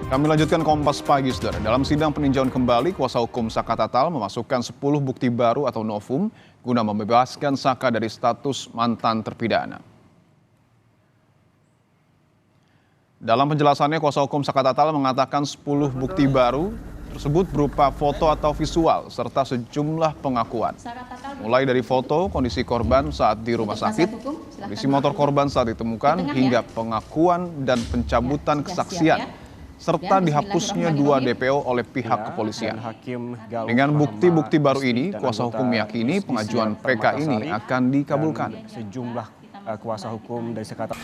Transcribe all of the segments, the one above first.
Kami lanjutkan Kompas Pagi, Saudara. Dalam sidang peninjauan kembali, kuasa hukum Saka Tatal memasukkan 10 bukti baru atau novum guna membebaskan Saka dari status mantan terpidana. Dalam penjelasannya, kuasa hukum Saka Tatal mengatakan 10 bukti baru tersebut berupa foto atau visual serta sejumlah pengakuan. Mulai dari foto kondisi korban saat di rumah sakit, kondisi motor korban saat ditemukan, hingga pengakuan dan pencabutan kesaksian, serta dihapusnya 2 DPO oleh pihak kepolisian. Dengan bukti-bukti baru ini, kuasa hukum meyakini pengajuan PK ini akan dikabulkan. Sejumlah kuasa hukum dari Saka Tatal.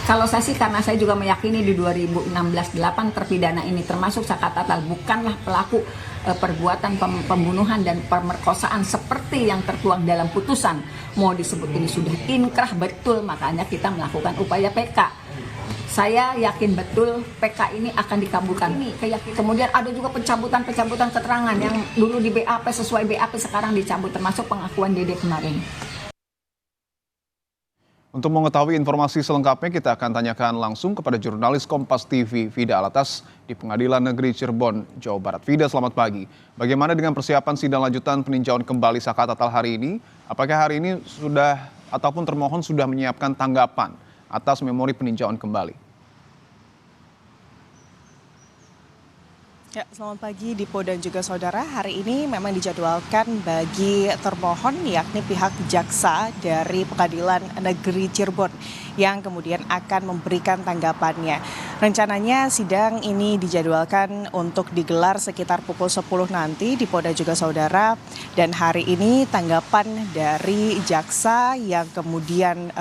Kalau saya sih, karena saya juga meyakini di 2016-8 terpidana ini termasuk Saka Tatal bukanlah pelaku perbuatan pembunuhan dan pemerkosaan seperti yang tertuang dalam putusan. Mau disebut ini sudah inkrah betul, makanya kita melakukan upaya PK. Saya yakin betul PK ini akan dikabulkan. Kemudian ada juga pencabutan keterangan yang dulu di BAP sesuai BAP sekarang dicabut, termasuk pengakuan Dede kemarin. Untuk mengetahui informasi selengkapnya, kita akan tanyakan langsung kepada jurnalis Kompas TV, Vida Alatas, di Pengadilan Negeri Cirebon, Jawa Barat. Vida, selamat pagi. Bagaimana dengan persiapan sidang lanjutan peninjauan kembali Saka Tatal hari ini? Apakah hari ini sudah ataupun termohon sudah menyiapkan tanggapan atas memori peninjauan kembali? Ya, selamat pagi Dipo dan juga saudara. Hari ini memang dijadwalkan bagi termohon yakni pihak jaksa dari Pengadilan Negeri Cirebon yang kemudian akan memberikan tanggapannya. Rencananya sidang ini dijadwalkan untuk digelar sekitar pukul 10 nanti Dipo dan juga saudara. Dan hari ini tanggapan dari jaksa yang kemudian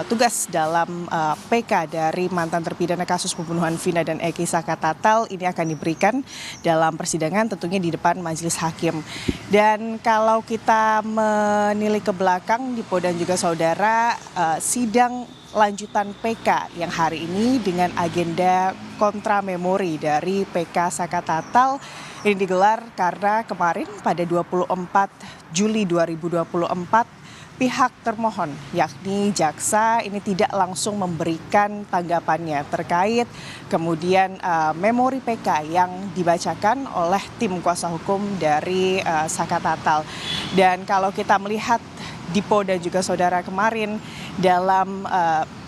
tugas dalam PK dari mantan terpidana kasus pembunuhan Vina dan Eki Saka Tatal ini akan diberikan dalam persidangan tentunya di depan majelis hakim. Dan kalau kita menilik ke belakang Dipo dan juga saudara, sidang lanjutan PK yang hari ini dengan agenda kontra memori dari PK Saka Tatal ini digelar karena kemarin pada 24 Juli 2024 pihak termohon yakni jaksa ini tidak langsung memberikan tanggapannya terkait kemudian memori PK yang dibacakan oleh tim kuasa hukum dari Saka Tatal. Dan kalau kita melihat Dipo dan juga saudara kemarin dalam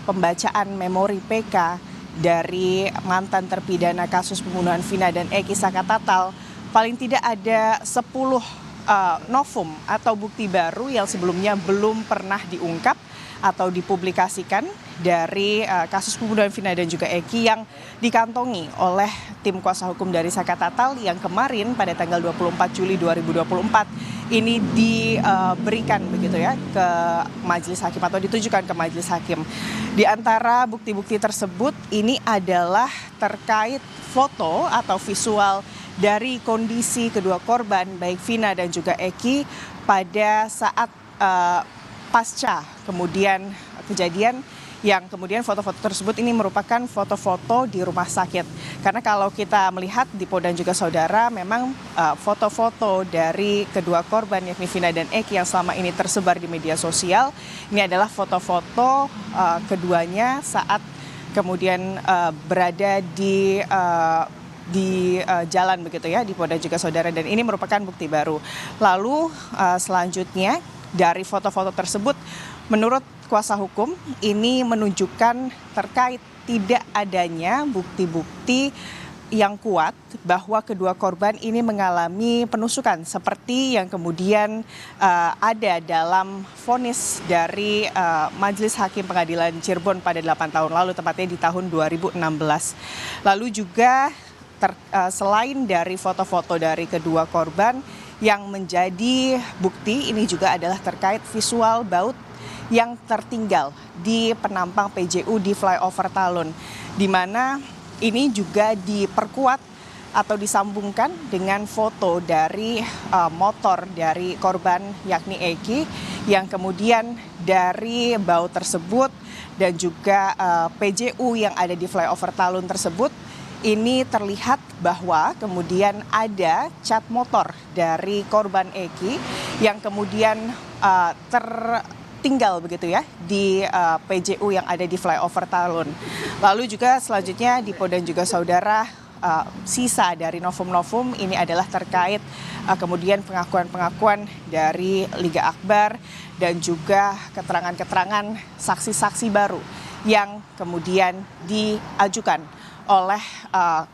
pembacaan memori PK dari mantan terpidana kasus pembunuhan Vina dan Eki Saka Tatal, paling tidak ada 10 novum atau bukti baru yang sebelumnya belum pernah diungkap atau dipublikasikan dari kasus pembunuhan Vina dan juga Eki yang dikantongi oleh tim kuasa hukum dari Saka Tatal yang kemarin pada tanggal 24 Juli 2024 ini diberikan begitu ya ke majelis hakim atau ditujukan ke majelis hakim. Di antara bukti-bukti tersebut ini adalah terkait foto atau visual dari kondisi kedua korban baik Vina dan juga Eki pada saat pasca kemudian kejadian yang kemudian foto-foto tersebut ini merupakan foto-foto di rumah sakit. Karena kalau kita melihat Dipo dan juga saudara memang foto-foto dari kedua korban yakni Vina dan Eki yang selama ini tersebar di media sosial ini adalah foto-foto keduanya saat kemudian berada di jalan begitu ya Dipo dan juga saudara, dan ini merupakan bukti baru. Lalu selanjutnya dari foto-foto tersebut menurut kuasa hukum ini menunjukkan terkait tidak adanya bukti-bukti yang kuat bahwa kedua korban ini mengalami penusukan seperti yang kemudian ada dalam vonis dari Majelis Hakim Pengadilan Cirebon pada 8 tahun lalu, tepatnya di tahun 2016. Lalu juga selain dari foto-foto dari kedua korban, yang menjadi bukti ini juga adalah terkait visual baut yang tertinggal di penampang PJU di flyover Talun, di mana ini juga diperkuat atau disambungkan dengan foto dari motor dari korban yakni Eki yang kemudian dari baut tersebut dan juga PJU yang ada di flyover Talun tersebut ini terlihat bahwa kemudian ada cat motor dari korban Eki yang kemudian tinggal begitu ya di PJU yang ada di flyover Talun. Lalu juga selanjutnya Dipo dan juga saudara, sisa dari novum-novum ini adalah terkait kemudian pengakuan-pengakuan dari Liga Akbar dan juga keterangan-keterangan saksi-saksi baru yang kemudian diajukan oleh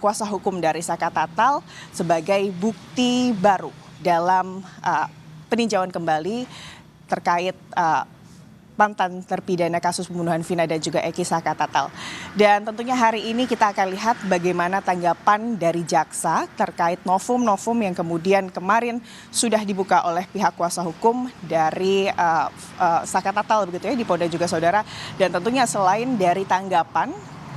kuasa hukum dari Saka Tatal sebagai bukti baru dalam peninjauan kembali terkait mantan terpidana kasus pembunuhan Vina dan juga Eki Saka Tatal. Dan tentunya hari ini kita akan lihat bagaimana tanggapan dari jaksa terkait novum-novum yang kemudian kemarin sudah dibuka oleh pihak kuasa hukum dari Saka Tatal begitu ya, Dipo dan juga saudara. Dan tentunya selain dari tanggapan,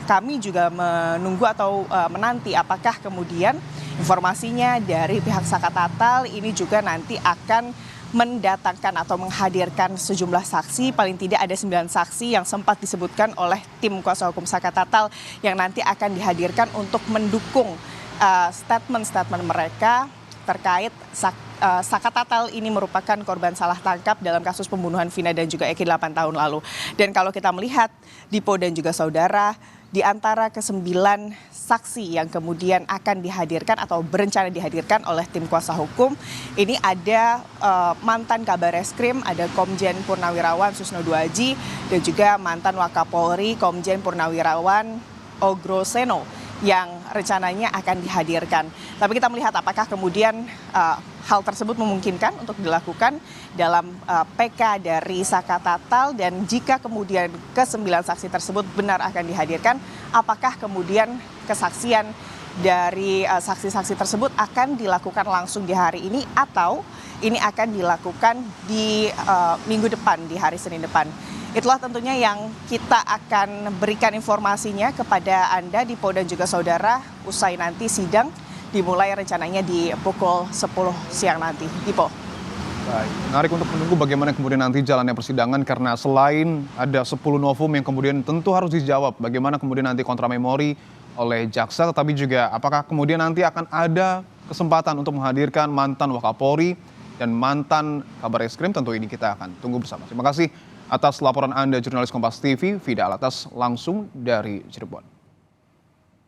kami juga menunggu atau menanti apakah kemudian informasinya dari pihak Saka Tatal ini juga nanti akan mendatangkan atau menghadirkan sejumlah saksi, paling tidak ada 9 saksi yang sempat disebutkan oleh tim kuasa hukum Saka Tatal yang nanti akan dihadirkan untuk mendukung statement-statement mereka terkait Saka Tatal ini merupakan korban salah tangkap dalam kasus pembunuhan Vina dan juga Eki 8 tahun lalu. Dan kalau kita melihat Dipo dan juga saudara, di antara ke-9 saksi yang kemudian akan dihadirkan atau berencana dihadirkan oleh tim kuasa hukum, ini ada mantan Kabar Eskrim, ada Komjen Purnawirawan Susno Duaji, dan juga mantan Wakapolri Komjen Purnawirawan Ogroseno yang rencananya akan dihadirkan. Tapi kita melihat apakah kemudian hal tersebut memungkinkan untuk dilakukan dalam PK dari Saka Tatal, dan jika kemudian ke-9 saksi tersebut benar akan dihadirkan, apakah kemudian kesaksian dari saksi-saksi tersebut akan dilakukan langsung di hari ini atau ini akan dilakukan di minggu depan, di hari Senin depan. Itulah tentunya yang kita akan berikan informasinya kepada Anda, Dipo dan juga saudara, usai nanti sidang dimulai rencananya di pukul 10 siang nanti. Dipo. Baik, menarik untuk menunggu bagaimana kemudian nanti jalannya persidangan, karena selain ada 10 novum yang kemudian tentu harus dijawab, bagaimana kemudian nanti kontramemori oleh jaksa, tetapi juga apakah kemudian nanti akan ada kesempatan untuk menghadirkan mantan Wakapolri dan mantan Kabar Eskrim, tentu ini kita akan tunggu bersama. Terima kasih atas laporan Anda, jurnalis Kompas TV, Vida Alatas, langsung dari Cirebon.